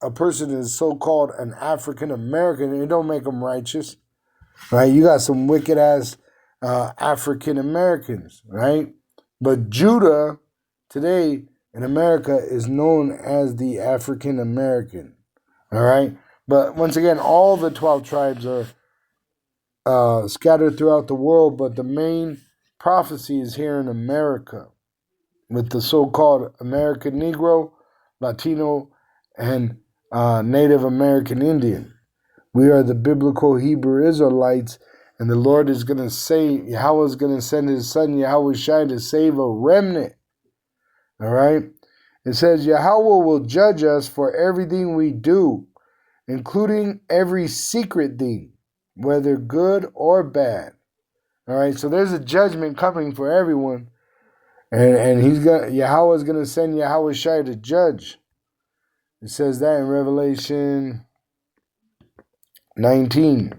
S1: a person is so-called an African American, it don't make them righteous, right? You got some wicked ass African Americans, right? But Judah today in America is known as the African American, all right? But once again, all the 12 tribes are scattered throughout the world, but the main prophecy is here in America with the so-called American Negro, Latino, and Native American Indian. We are the biblical Hebrew Israelites, and the Lord is going to say, Yahweh is going to send his son, Yahweh Shai, to save a remnant. All right? It says, Yahweh will judge us for everything we do, including every secret thing, whether good or bad. All right? So there's a judgment coming for everyone, and Yahweh is going to send Yahweh Shai to judge. It says that in Revelation 19.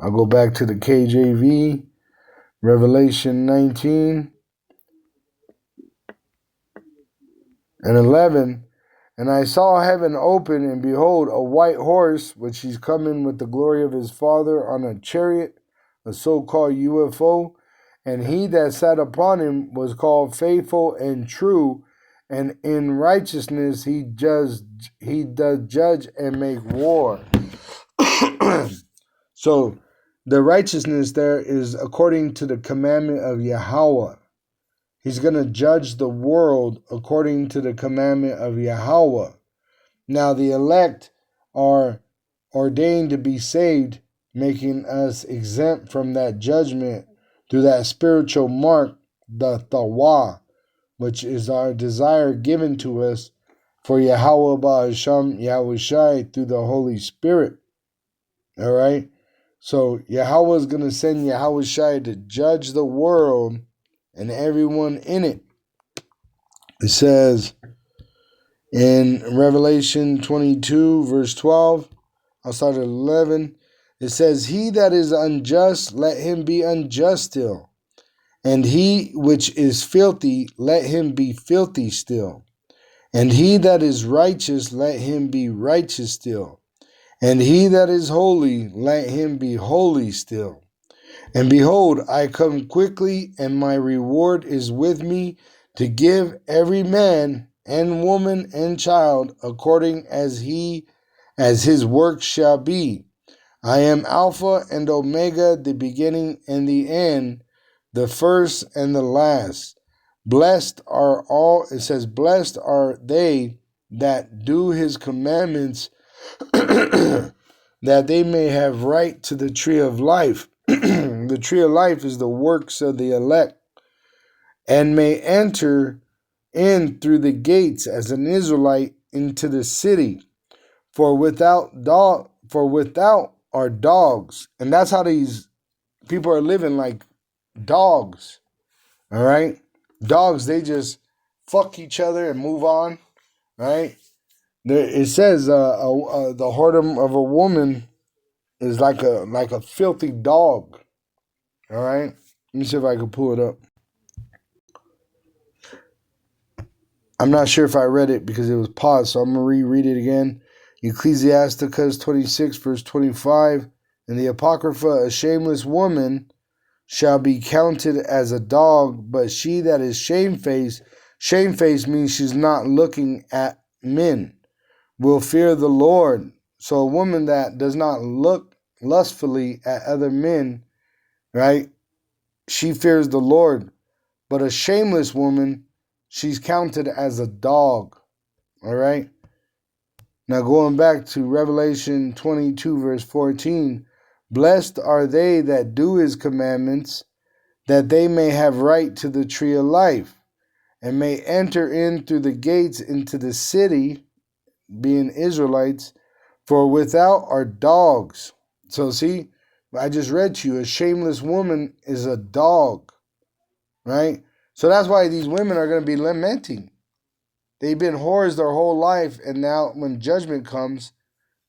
S1: I'll go back to the KJV. Revelation 19 and 11. And I saw heaven open, and behold, a white horse, which he's coming with the glory of his Father on a chariot, a so-called UFO. And he that sat upon him was called Faithful and True, and in righteousness he does judge and make war. So the righteousness there is according to the commandment of Yahweh. He's going to judge the world according to the commandment of Yahweh. Now the elect are ordained to be saved, making us exempt from that judgment through that spiritual mark, the Tawah, which is our desire given to us for Yahweh Ba'asham Yahweh Shai through the Holy Spirit. All right? So Yahweh is going to send Yahweh Shai to judge the world and everyone in it. It says in Revelation 22, verse 12, I'll start at 11. It says, he that is unjust, let him be unjust still. And he which is filthy, let him be filthy still. And he that is righteous, let him be righteous still. And he that is holy, let him be holy still. And behold, I come quickly, and my reward is with me, to give every man and woman and child according as his work shall be. I am Alpha and Omega, the beginning and the end, the first and the last. Blessed are they that do his commandments, that they may have right to the tree of life. The tree of life is the works of the elect, and may enter in through the gates as an Israelite into the city. For without are dogs, and that's how these people are living, like dogs. All right, dogs, they just fuck each other and move on. Right? It says the whoredom of a woman is like a filthy dog. All right, let me see if I can pull it up. I'm not sure if I read it because it was paused, so I'm going to reread it again. Ecclesiasticus 26, verse 25. In the Apocrypha, a shameless woman shall be counted as a dog, but she that is shamefaced means she's not looking at men, will fear the Lord. So a woman that does not look lustfully at other men, right, she fears the Lord. But a shameless woman, she's counted as a dog. All right. Now going back to Revelation 22, verse 14. Blessed are they that do his commandments, that they may have right to the tree of life, and may enter in through the gates into the city, being Israelites, for without are dogs. So see, I just read to you, a shameless woman is a dog, right? So that's why these women are going to be lamenting. They've been whores their whole life, and now when judgment comes,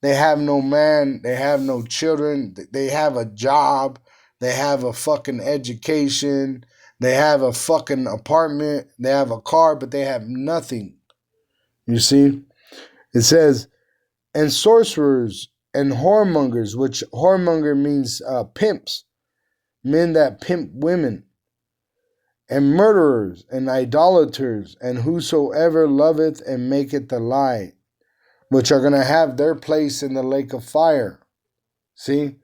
S1: they have no man, they have no children, they have a job, they have a fucking education, they have a fucking apartment, they have a car, but they have nothing. You see? It says, and sorcerers and whoremongers, which whoremonger means pimps, men that pimp women, and murderers and idolaters, and whosoever loveth and maketh a lie, which are going to have their place in the lake of fire. See?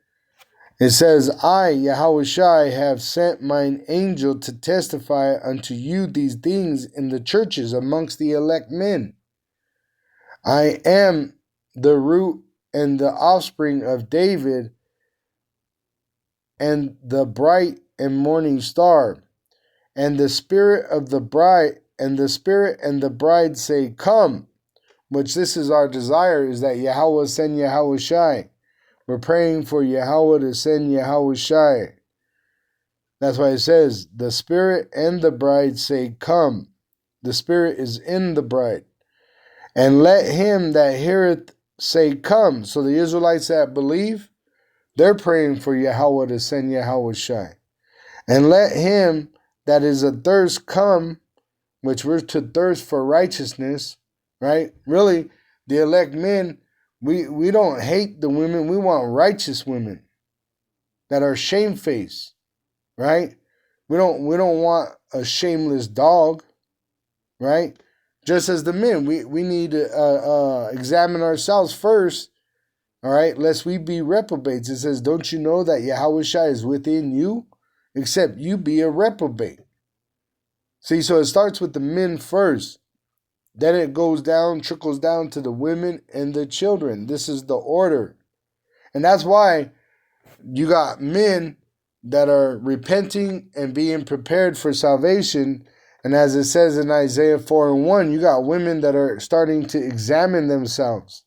S1: It says, I, Yahushua, have sent mine angel to testify unto you these things in the churches amongst the elect men. I am the root and the offspring of David, and the bright and morning star. And the spirit of the bride, and the spirit and the bride say, come. Which this is our desire, is that Yahweh send Yahushua. We're praying for Yahweh to send Yahushua. That's why it says, the Spirit and the bride say, come. The Spirit is in the bride. And let him that heareth say, come. So the Israelites that believe, they're praying for Yahweh to send Yahushua. And let him that is athirst come, which we're to thirst for righteousness, right? Really, the elect men, we don't hate the women. We want righteous women that are shamefaced, right? We don't want a shameless dog, right? Just as the men, we need to examine ourselves first, all right, lest we be reprobates. It says, don't you know that Yahushua is within you, except you be a reprobate? See, so it starts with the men first. Then it goes down, trickles down to the women and the children. This is the order. And that's why you got men that are repenting and being prepared for salvation. And as it says in Isaiah 4:1, you got women that are starting to examine themselves.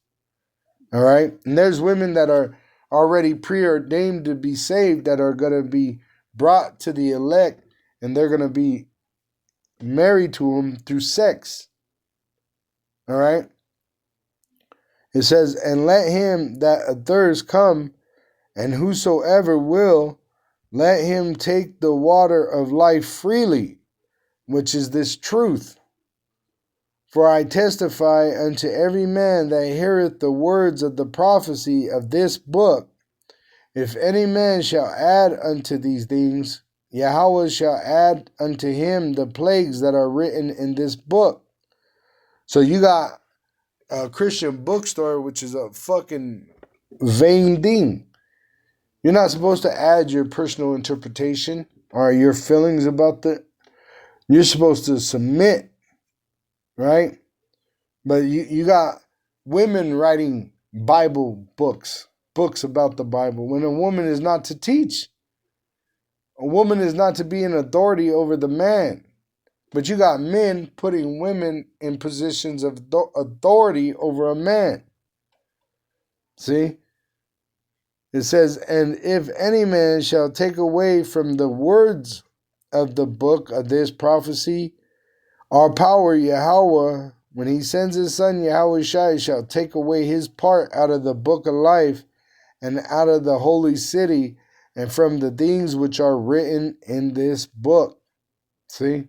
S1: All right? And there's women that are already preordained to be saved that are going to be brought to the elect, and they're going to be married to them through sex. All right? It says, and let him that athirst come, and whosoever will, let him take the water of life freely, which is this truth. For I testify unto every man that heareth the words of the prophecy of this book, if any man shall add unto these things, Yahweh shall add unto him the plagues that are written in this book. So you got a Christian bookstore, which is a fucking vain thing. You're not supposed to add your personal interpretation or your feelings about the. You're supposed to submit, right? But you got women writing Bible books about the Bible, when a woman is not to teach. A woman is not to be an authority over the man. But you got men putting women in positions of authority over a man. See? It says, and if any man shall take away from the words of the book of this prophecy, our power, Yahweh, when he sends his son, Yahushua, shall take away his part out of the book of life and out of the holy city and from the things which are written in this book. See?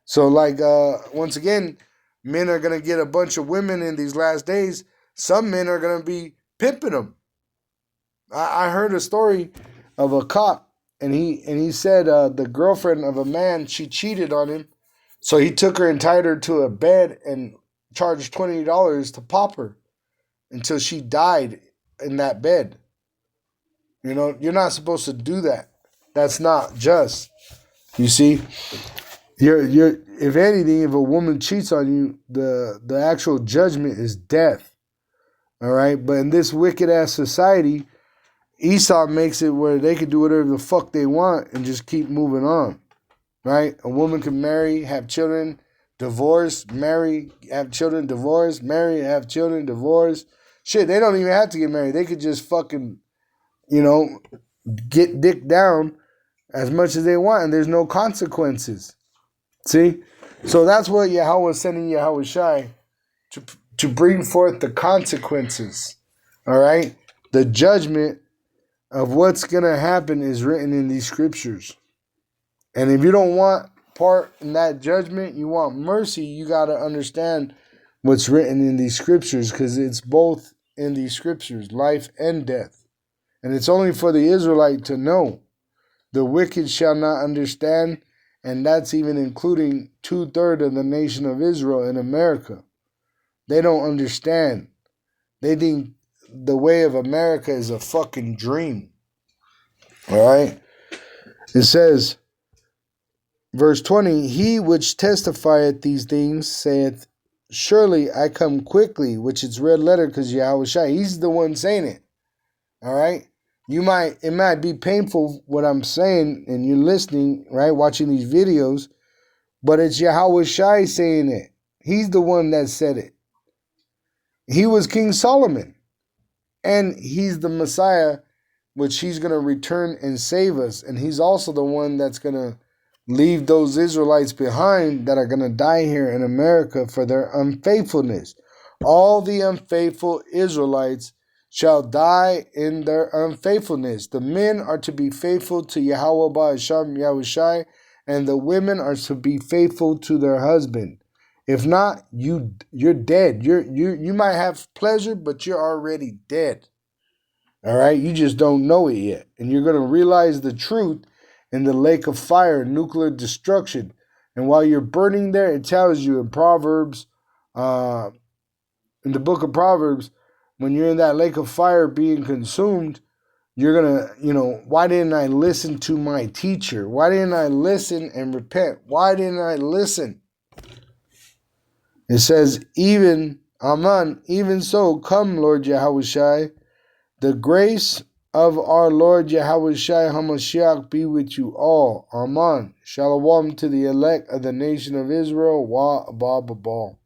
S1: So like, once again, men are going to get a bunch of women in these last days. Some men are going to be pimping them. I heard a story of a cop, and he said the girlfriend of a man, she cheated on him. So he took her and tied her to a bed and charged $20 to pop her until she died in that bed. You know, you're not supposed to do that. That's not just. You see? You're if anything, if a woman cheats on you, the actual judgment is death. All right? But in this wicked ass society, Esau makes it where they can do whatever the fuck they want and just keep moving on. right? A woman can marry, have children, divorce, marry, have children, divorce, marry, have children, divorce. Shit, they don't even have to get married. They could just fucking, get dick down as much as they want, and there's no consequences. See? So that's what Yahweh is sending Yahweh Shai to bring forth the consequences. All right? The judgment of what's going to happen is written in these scriptures. And if you don't want part in that judgment, you want mercy, you got to understand what's written in these scriptures, because it's both in these scriptures, life and death. And it's only for the Israelite to know. The wicked shall not understand, and that's even including 2/3 of the nation of Israel in America. They don't understand. They think the way of America is a fucking dream. All right? It says, verse 20, he which testifieth these things saith, surely I come quickly, which is red letter because Yahweh Shai. He's the one saying it. All right? It might be painful what I'm saying, and you're listening, right, watching these videos, but it's Yahweh Shai saying it. He's the one that said it. He was King Solomon, and he's the Messiah, which he's going to return and save us, and he's also the one that's going to leave those Israelites behind that are going to die here in America for their unfaithfulness. All the unfaithful Israelites shall die in their unfaithfulness. The men are to be faithful to Yahweh Ba'asham Yahweh Shai, and the women are to be faithful to their husband. If not, you're dead. You might have pleasure, but you're already dead. All right? You just don't know it yet. And you're going to realize the truth in the lake of fire, nuclear destruction. And while you're burning there, it tells you in Proverbs, in the book of Proverbs, when you're in that lake of fire being consumed, you're going to, why didn't I listen to my teacher? Why didn't I listen and repent? Why didn't I listen? It says, even so, come, Lord Yahweh Shai. The grace of our Lord Yahweh Shai HaMashiach be with you all. Amen. Shalom to the elect of the nation of Israel. Wa Abba Babal.